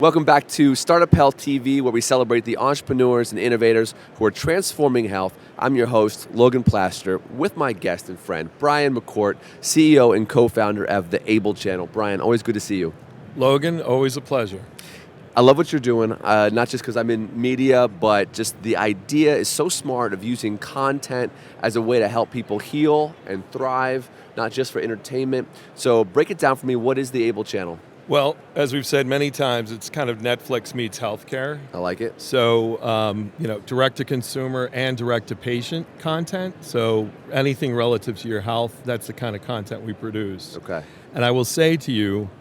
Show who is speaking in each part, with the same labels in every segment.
Speaker 1: Welcome back to Startup Health TV, where we celebrate the entrepreneurs and innovators who are transforming health. I'm your host, Logan Plaster, with my guest and friend, Brian McCourt, CEO and co-founder of the Able Channel. Brian, always good to see you.
Speaker 2: Logan, always a pleasure.
Speaker 1: I love what you're doing, not just because I'm in media, but just the idea is so smart of using content as a way to help people heal and thrive, not just for entertainment. So break it down for me. What is the Able Channel?
Speaker 2: Well, as we've said many times, it's kind of Netflix meets healthcare.
Speaker 1: I like it.
Speaker 2: So, direct-to-consumer and direct-to-patient content. So anything relative to your health, that's the kind of content we produce.
Speaker 1: Okay.
Speaker 2: And I will say to you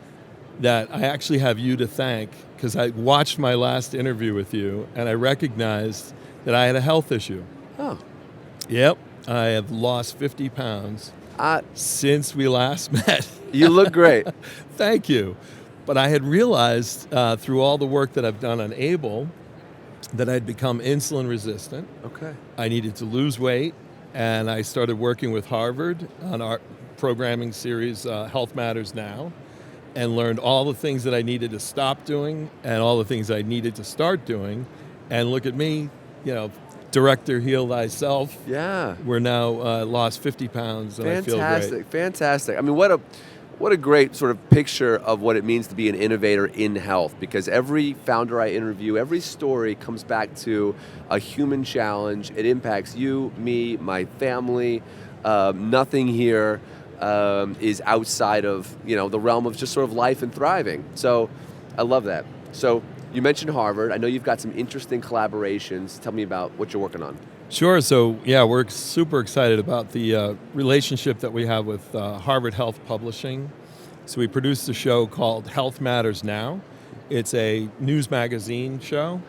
Speaker 2: that I actually have you to thank, because I watched my last interview with you, and I recognized that I had a health issue.
Speaker 1: Oh.
Speaker 2: Yep, I have lost 50 pounds since we last met.
Speaker 1: You look great.
Speaker 2: Thank you. But I had realized through all the work that I've done on Able that I'd become insulin resistant.
Speaker 1: Okay.
Speaker 2: I needed to lose weight, and I started working with Harvard on our programming series, Health Matters Now, and learned all the things that I needed to stop doing and all the things I needed to start doing. And look at me, director, heal thyself.
Speaker 1: Yeah.
Speaker 2: We're now lost 50 pounds, and I feel great.
Speaker 1: Fantastic. I mean, what a great sort of picture of what it means to be an innovator in health, because every founder I interview, every story comes back to a human challenge. It impacts you, me, my family. Nothing here is outside of the realm of just sort of life and thriving. So I love that. So you mentioned Harvard. I know you've got some interesting collaborations. Tell me about what you're working on.
Speaker 2: Sure. So, we're super excited about the relationship that we have with Harvard Health Publishing. So we produced a show called Health Matters Now. It's a news magazine show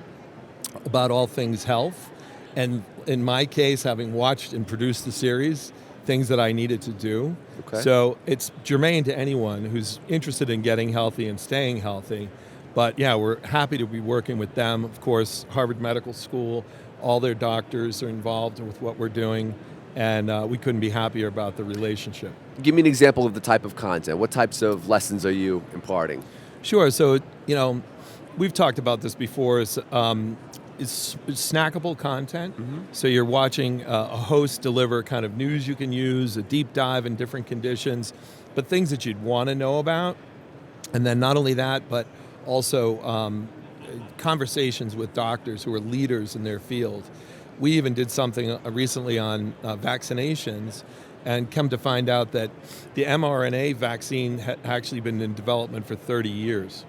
Speaker 2: about all things health. And in my case, having watched and produced the series, things that I needed to do.
Speaker 1: Okay.
Speaker 2: So it's germane to anyone who's interested in getting healthy and staying healthy. But we're happy to be working with them. Of course, Harvard Medical School, all their doctors are involved with what we're doing, and we couldn't be happier about the relationship.
Speaker 1: Give me an example of the type of content. What types of lessons are you imparting?
Speaker 2: Sure. So, we've talked about this before. It's snackable content. Mm-hmm. So you're watching a host deliver kind of news you can use, a deep dive in different conditions, but things that you'd want to know about. And then not only that, but also conversations with doctors who are leaders in their field. We even did something recently on vaccinations, and come to find out that the mRNA vaccine had actually been in development for 30 years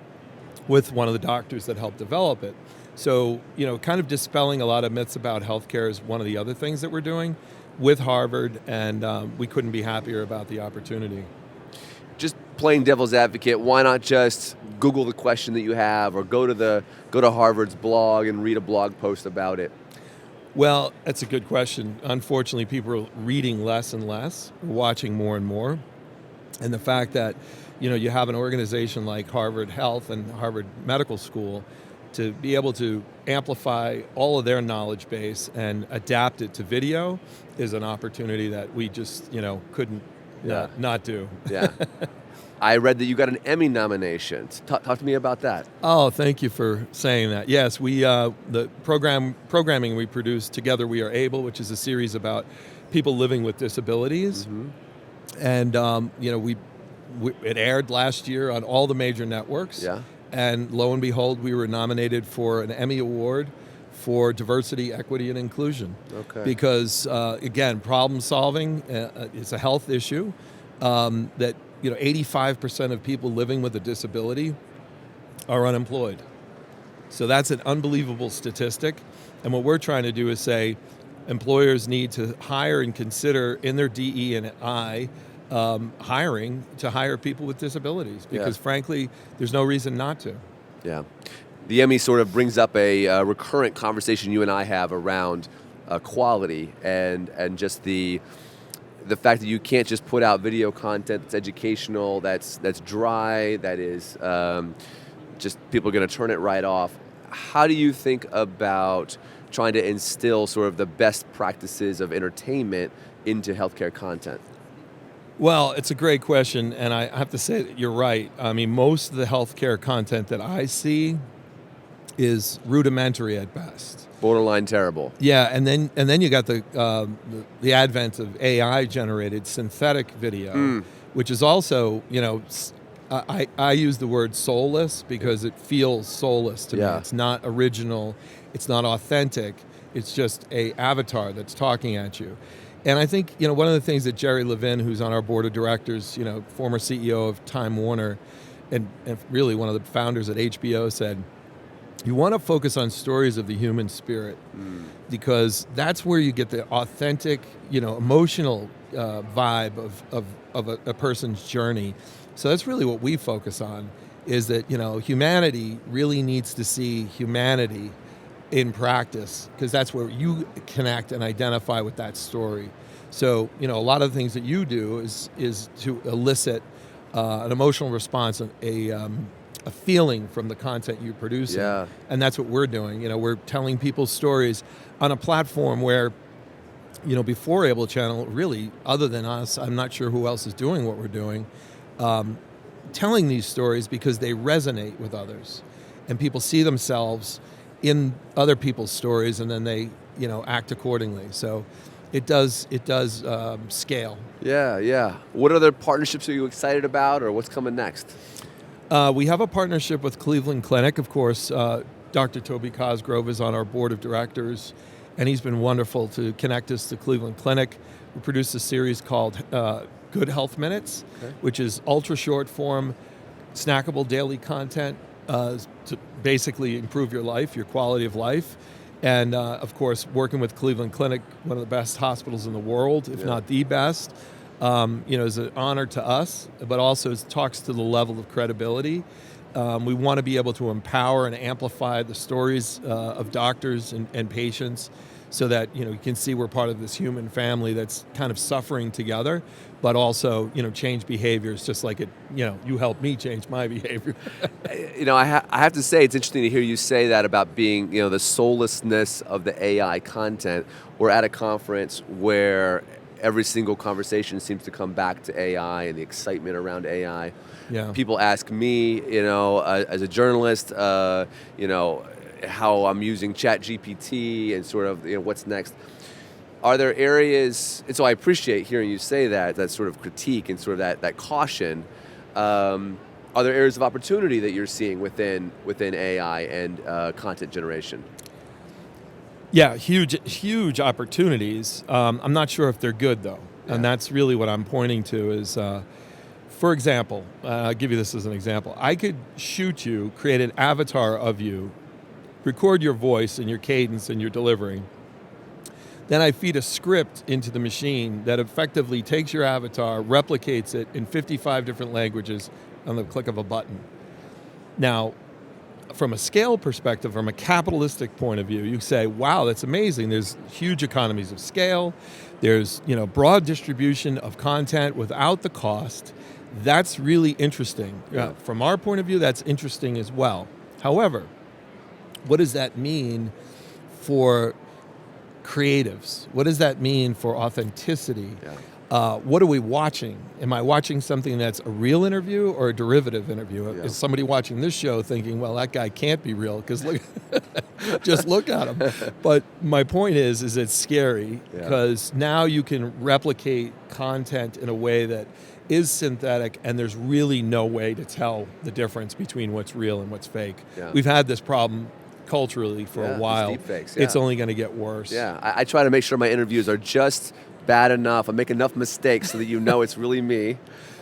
Speaker 2: with one of the doctors that helped develop it. So, kind of dispelling a lot of myths about healthcare is one of the other things that we're doing with Harvard, and we couldn't be happier about the opportunity.
Speaker 1: Just playing devil's advocate, why not just Google the question that you have, or go to Harvard's blog and read a blog post about it?
Speaker 2: Well, that's a good question. Unfortunately, people are reading less and less, watching more and more. And the fact that, you have an organization like Harvard Health and Harvard Medical School to be able to amplify all of their knowledge base and adapt it to video is an opportunity that we just, couldn't not do.
Speaker 1: Yeah. I read that you got an Emmy nomination. Talk to me about that.
Speaker 2: Oh, thank you for saying that. Yes, we the programming we produced, Together We Are Able, which is a series about people living with disabilities. Mm-hmm. And it aired last year on all the major networks. Yeah. And lo and behold, we were nominated for an Emmy Award for diversity, equity, and inclusion.
Speaker 1: Okay.
Speaker 2: Because again, problem solving is a health issue that 85% of people living with a disability are unemployed. So that's an unbelievable statistic. And what we're trying to do is say employers need to hire and consider in their DE&I hiring to hire people with disabilities, because frankly, there's no reason not to.
Speaker 1: Yeah. The Emmy sort of brings up a recurrent conversation you and I have around quality and just the fact that you can't just put out video content that's educational, that's dry, that is just people are going to turn it right off. How do you think about trying to instill sort of the best practices of entertainment into healthcare content?
Speaker 2: Well, it's a great question, and I have to say that you're right. I mean, most of the healthcare content that I see is rudimentary at best.
Speaker 1: Borderline terrible.
Speaker 2: Yeah, and then you got the advent of AI generated synthetic video, which is also, I use the word soulless because it feels soulless to me.
Speaker 1: Yeah.
Speaker 2: It's not original, it's not authentic. It's just a avatar that's talking at you. And I think, one of the things that Jerry Levin, who's on our board of directors, former CEO of Time Warner, and really one of the founders at HBO, said, you want to focus on stories of the human spirit because that's where you get the authentic, emotional vibe of a person's journey. So that's really what we focus on, is that, humanity really needs to see humanity in practice, because that's where you connect and identify with that story. So, a lot of the things that you do is to elicit an emotional response, a feeling from the content you're producing.
Speaker 1: Yeah.
Speaker 2: And that's what we're doing. We're telling people's stories on a platform where, before Able Channel, really, other than us, I'm not sure who else is doing what we're doing, telling these stories because they resonate with others. And people see themselves in other people's stories, and then they, act accordingly. So it does scale.
Speaker 1: Yeah. What other partnerships are you excited about, or what's coming next?
Speaker 2: We have a partnership with Cleveland Clinic, of course. Dr. Toby Cosgrove is on our board of directors, and he's been wonderful to connect us to Cleveland Clinic. We produced a series called Good Health Minutes, which is ultra short form, snackable daily content to basically improve your life, your quality of life. And of course, working with Cleveland Clinic, one of the best hospitals in the world, if not the best, is an honor to us, but also talks to the level of credibility. We want to be able to empower and amplify the stories of doctors and patients, so that you can see we're part of this human family that's kind of suffering together, but also change behaviors, just like you helped me change my behavior.
Speaker 1: I have to say, it's interesting to hear you say that about being the soullessness of the AI content. We're at a conference where every single conversation seems to come back to AI and the excitement around AI.
Speaker 2: Yeah.
Speaker 1: People ask me, as a journalist, how I'm using ChatGPT and sort of, what's next. Are there areas, and so I appreciate hearing you say that sort of critique and sort of that caution. Are there areas of opportunity that you're seeing within AI and content generation?
Speaker 2: Yeah, huge opportunities. I'm not sure if they're good, though.
Speaker 1: Yeah.
Speaker 2: And that's really what I'm pointing to is, for example, I'll give you this as an example. I could shoot you, create an avatar of you, record your voice and your cadence and your delivery. Then I feed a script into the machine that effectively takes your avatar, replicates it in 55 different languages on the click of a button. Now, from a scale perspective, from a capitalistic point of view, you say, wow, that's amazing. There's huge economies of scale. There's, broad distribution of content without the cost. That's really interesting.
Speaker 1: Yeah.
Speaker 2: From our point of view, that's interesting as well. However, what does that mean for creatives? What does that mean for authenticity?
Speaker 1: Yeah.
Speaker 2: What are we watching? Am I watching something that's a real interview or a derivative interview?
Speaker 1: Yeah.
Speaker 2: Is somebody watching this show thinking, well, that guy can't be real because look, just look at him. But my point is it's scary because now you can replicate content in a way that is synthetic, and there's really no way to tell the difference between what's real and what's fake.
Speaker 1: Yeah.
Speaker 2: We've had this problem culturally for a while.
Speaker 1: Deepfakes,
Speaker 2: It's only going to get worse.
Speaker 1: Yeah, I try to make sure my interviews are just bad enough. I make enough mistakes so that it's really me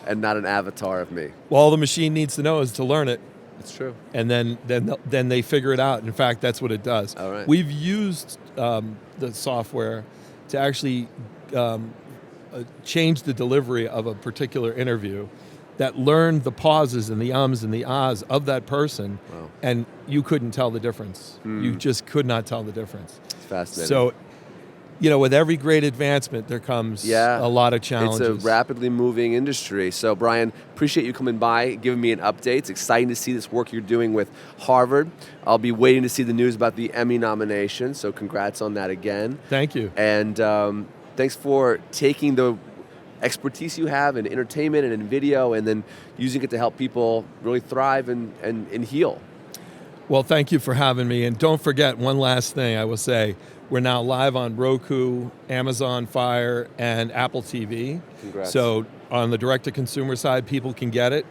Speaker 1: and not an avatar of me.
Speaker 2: Well, all the machine needs to know is to learn it.
Speaker 1: It's true.
Speaker 2: And then they figure it out. In fact, that's what it does.
Speaker 1: All right.
Speaker 2: We've used the software to actually change the delivery of a particular interview that learned the pauses and the ums and the ahs of that person.
Speaker 1: Wow.
Speaker 2: And you couldn't tell the difference. You just could not tell the difference.
Speaker 1: It's fascinating.
Speaker 2: So, with every great advancement, there comes a lot of challenges.
Speaker 1: It's a rapidly moving industry. So, Brian, appreciate you coming by, giving me an update. It's exciting to see this work you're doing with Harvard. I'll be waiting to see the news about the Emmy nomination, so congrats on that again.
Speaker 2: Thank you.
Speaker 1: And thanks for taking the expertise you have in entertainment and in video, and then using it to help people really thrive and heal.
Speaker 2: Well, thank you for having me. And don't forget, one last thing I will say, we're now live on Roku, Amazon Fire, and Apple TV.
Speaker 1: Congrats.
Speaker 2: So on the direct-to-consumer side, people can get it,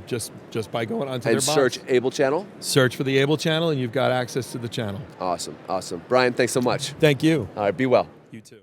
Speaker 2: just by going onto their box.
Speaker 1: And search Able Channel?
Speaker 2: Search for the Able Channel, and you've got access to the channel.
Speaker 1: Awesome, awesome. Brian, thanks so much.
Speaker 2: Thank you.
Speaker 1: All right, be well.
Speaker 2: You too.